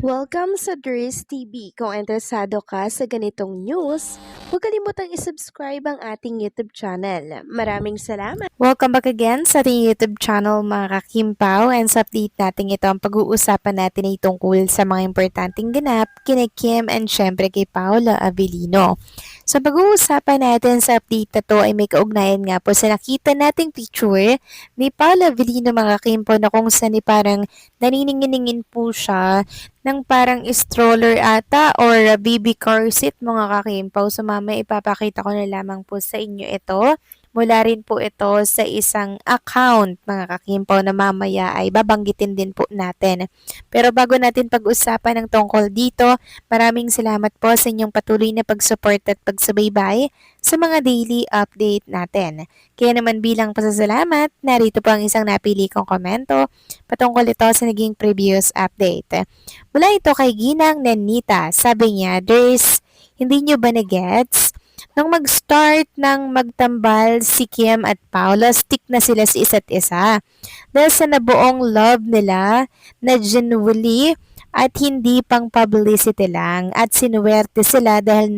Welcome sa Dries TV. Kung interesado ka sa ganitong news, huwag kalimutang isubscribe ang ating YouTube channel. Maraming salamat! Welcome back again sa ating YouTube channel mga kakimpaw, and sa update natin ito ang pag-uusapan natin ay tungkol sa mga importanteng ganap kina Kim and syempre kay Paula Avellino. So pag-uusapan natin sa update na to ay may kaugnayan nga po sa nakita nating picture ni Paula Avellino mga kakimpaw na kung saan parang naniningin po siya ng parang stroller ata or baby car seat mga kakimpaw. So mamaya ipapakita ko na lamang po sa inyo ito. Mula rin po ito sa isang account mga kakimpaw na mamaya ay babanggitin din po natin. Pero bago natin pag-usapan ng tungkol dito, maraming salamat po sa inyong patuloy na pag-support at pagsubaybay sa mga daily update natin. Kaya naman bilang pasasalamat, narito po ang isang napili kong komento patungkol ito sa naging previous update. Mula ito kay Ginang Nenita, sabi niya, Dres, hindi nyo ba na-gets? Nung mag-start ng magtambal si Kim at Paula, stick na sila sa isa't isa. Dahil sa nabuong love nila na genuinely at hindi pang publicity lang. At sinuwerte sila dahil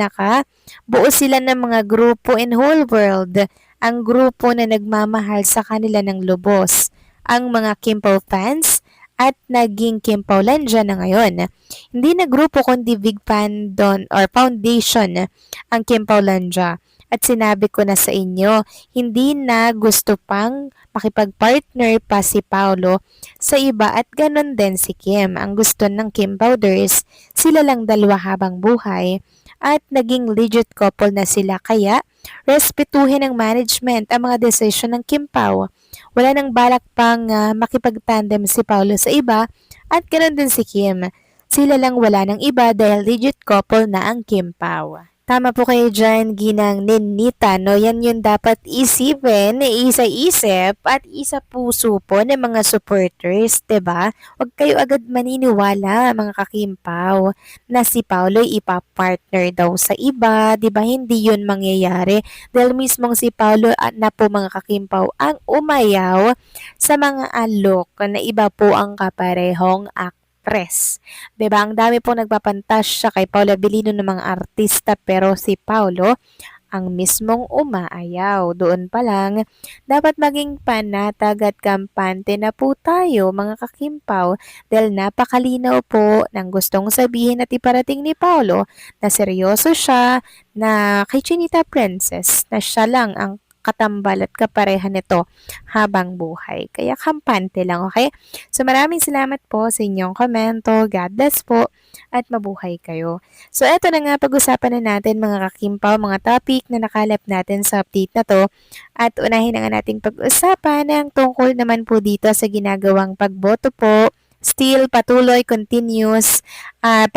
buo sila ng mga grupo in whole world. Ang grupo na nagmamahal sa kanila ng lubos. Ang mga Kimpaw fans at naging Kimpawlandia na ngayon. Hindi na grupo kundi big fandom or foundation ang Kimpawlandia. At sinabi ko na sa inyo, hindi na gusto pang makipag-partner pa si Paolo sa iba at ganon din si Kim. Ang gusto ng Kim Powders, sila lang dalawa habang buhay at naging legit couple na sila kaya respetuhin ng management ang mga desisyon ng Kim Pao. Wala nang balak pang makipag-tandem si Paolo sa iba at ganoon din si Kim. Sila lang wala ng iba dahil legit couple na ang Kim Pao. Tama po kayo dyan, Ginang Ninita, no? Yan yung dapat isipin, isa-isip at isa puso po ng mga supporters, ba? Diba? Huwag kayo agad maniniwala, mga kakimpaw, na si Paolo ipapartner daw sa iba, ba? Diba? Hindi yun mangyayari dahil mismong si Paolo na po mga kakimpaw ang umayaw sa mga alok na iba po ang kaparehong actress. 'Di ba? Ang dami po nagpapantasya kay Paula Avellino ng mga artista pero si Paulo ang mismong umaayaw. Doon pa lang, dapat maging panatag at kampante na po tayo mga kakimpaw dahil napakalinaw po ng gustong sabihin at iparating ni Paulo na seryoso siya na kay Chinita Princess na siya lang ang katambal at kapareha nito habang buhay. Kaya kampante lang, okay? So maraming salamat po sa inyong komento. God bless po at mabuhay kayo. So eto na nga, pag-usapan na natin mga kakimpaw, mga topic na nakalap natin sa update na to. At unahin na nga nating pag-usapan ang tungkol naman po dito sa ginagawang pagboto po. Still patuloy, continuous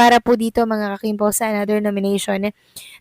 para po dito mga kakimpaw sa another nomination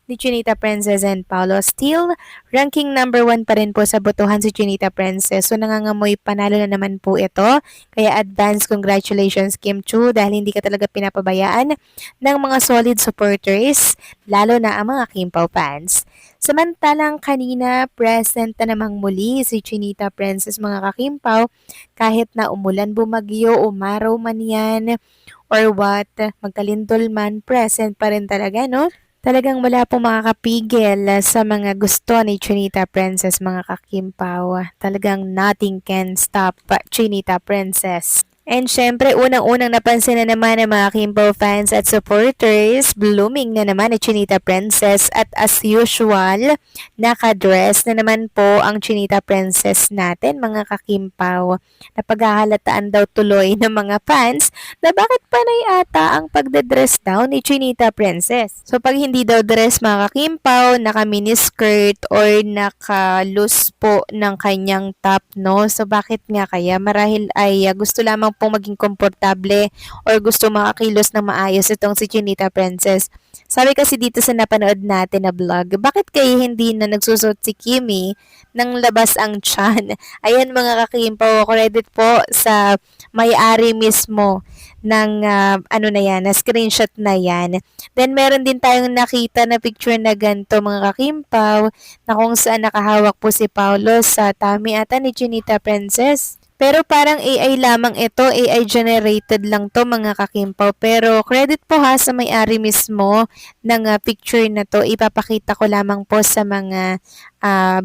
ni Chinita Princess and Paolo. Still, ranking number 1 pa rin po sa botohan si Chinita Princess. So nangangamoy panalo na naman po ito. Kaya advance congratulations Kim Chu dahil hindi ka talaga pinapabayaan ng mga solid supporters, lalo na ang mga Kimpaw fans. Samantalang kanina, present na namang muli si Chinita Princess mga kakimpaw kahit na umulan, bumagyo, umaraw man yan or what, magkalindol man, present pa rin talaga, no? Talagang wala pong makakapigil sa mga gusto ni Chinita Princess mga kakimpaw. Talagang nothing can stop Chinita Princess. And syempre, unang-unang napansin na naman ng mga Kimpaw fans at supporters, blooming na naman ni Chinita Princess at as usual, nakadress na naman po ang Chinita Princess natin mga kakimpaw. Napaghahalataan daw tuloy ng mga fans na bakit panay ata ang pagdadress daw ni Chinita Princess. So pag hindi daw dress mga kakimpaw, naka miniskirt or naka-loose po ng kanyang top, no? So bakit nga kaya? Marahil ay gusto lamang pong maging komportable or gusto makakilos ng maayos itong si Chinita Princess. Sabi kasi dito sa napanood natin na vlog, bakit kayo hindi na nagsusot si Kimi nang labas ang tiyan? Ayan mga kakimpaw, credit po sa may-ari mismo ng na yan, na screenshot na yan. Then meron din tayong nakita na picture na ganito mga kakimpaw na kung saan nakahawak po si Paulo sa tummy ata ni Chinita Princess. Pero parang AI lamang ito, AI generated lang to mga kakimpaw. Pero credit po ha sa may-ari mismo ng picture na to. Ipapakita ko lamang po sa mga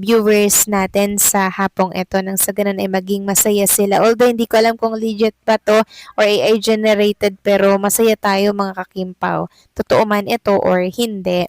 viewers natin sa hapong ito nang sa ganun ay maging masaya sila. Although hindi ko alam kung legit ba to or AI generated pero masaya tayo mga kakimpaw. Totoo man ito or hindi.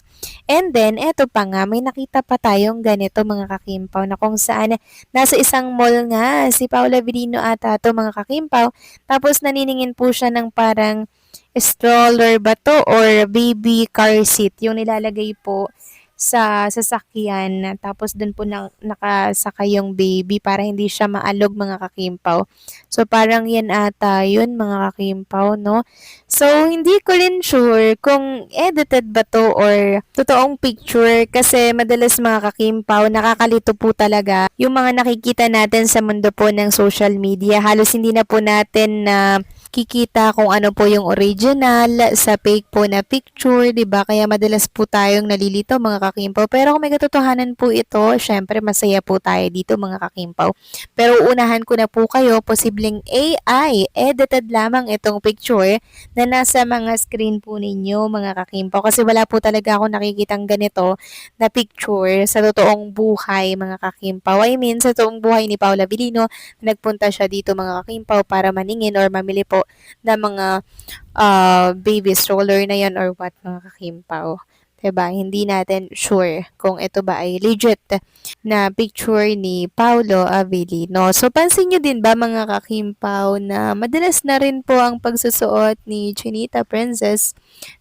And then, eto pa nga, may nakita pa tayong ganito mga kakimpaw na kung saan nasa isang mall nga si Paula Virino ata to mga kakimpaw. Tapos naniningin po siya ng parang stroller ba to or baby car seat yung nilalagay po sa sasakyan. Tapos dun po nakasakay yung baby para hindi siya maalog mga kakimpaw. So parang yan ata yun mga kakimpaw, no? So hindi ko rin sure kung edited ba to or totoong picture kasi madalas mga kakimpaw nakakalito po talaga yung mga nakikita natin sa mundo po ng social media. Halos hindi na po natin na kikita kung ano po yung original sa fake po na picture, 'di ba? Kaya madalas po tayong nalilito mga kakimpaw. Pero kung may katotohanan po ito, syempre masaya po tayo dito mga kakimpaw. Pero unahan ko na po kayo, posibleng AI edited lamang itong picture na nasa mga screen po ninyo mga kakimpaw kasi wala po talaga ako nakikitang ganito na picture sa totoong buhay mga kakimpaw. I mean, sa totoong buhay ni Paula Vilino, nagpunta siya dito mga kakimpaw para maningin or mamili po ng mga baby stroller na yan or what mga kakimpaw. Diba? Hindi natin sure kung ito ba ay legit na picture ni Paulo Avellino. So, pansin nyo din ba mga kakimpaw na madalas na rin po ang pagsusuot ni Chinita Princess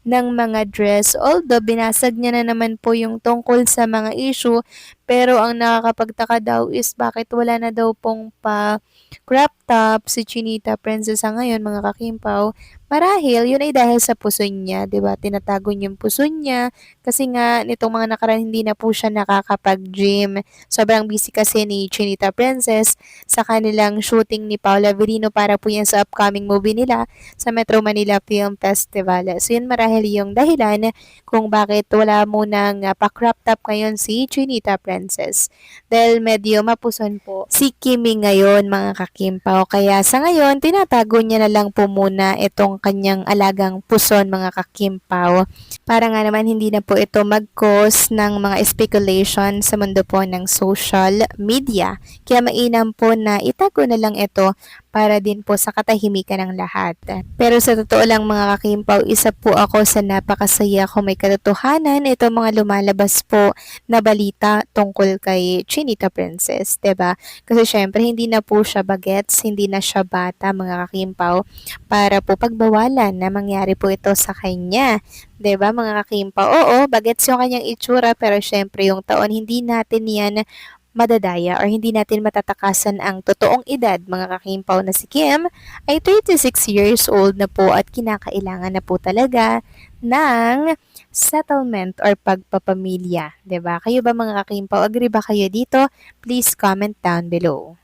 ng mga dress. Although, binasag niya na naman po yung tungkol sa mga issue, pero ang nakakapagtaka daw is bakit wala na daw pong pa crop top si Chinita Princess sa ngayon mga kakimpaw. Marahil, yun ay dahil sa puso niya, 'di ba? Tinatago niya yung puso niya kasi nga nitong mga nakaraan hindi na po siya nakakapag-gym. Sobrang busy kasi ni Chinita Princess sa kanilang shooting ni Paula Virino para po yan sa upcoming movie nila sa Metro Manila Film Festival. So yun marahil yung dahilan kung bakit wala munang pa-crop top ngayon si Chinita Princess. Dahil medyo mapuson po si Kimi ngayon mga kakimpaw. Kaya sa ngayon, tinatago niya na lang po muna itong kanyang alagang puson mga kakimpaw. Para nga naman hindi na po ito mag-cause ng mga speculation sa mundo po ng social media. Kaya mainam po na itago na lang ito para din po sa katahimikan ng lahat. Pero sa totoo lang mga kakimpaw, isa po ako sa napakasaya kung may katotohanan itong mga lumalabas po na balita tungkol kay Chinita Princess, 'di ba? Kasi syempre hindi na po siya bagets, hindi na siya bata mga kakimpaw para po pagbawalan na mangyari po ito sa kanya. 'Di ba mga kakimpaw? Oo, bagets yung kanyang itsura pero syempre yung taon hindi natin yan madadaya or hindi natin matatakasan ang totoong edad mga kakimpaw na si Kim ay 36 years old na po at kinakailangan na po talaga ng settlement or pagpapamilya. 'Di ba? Kayo ba mga kakimpaw, agree ba kayo dito? Please comment down below.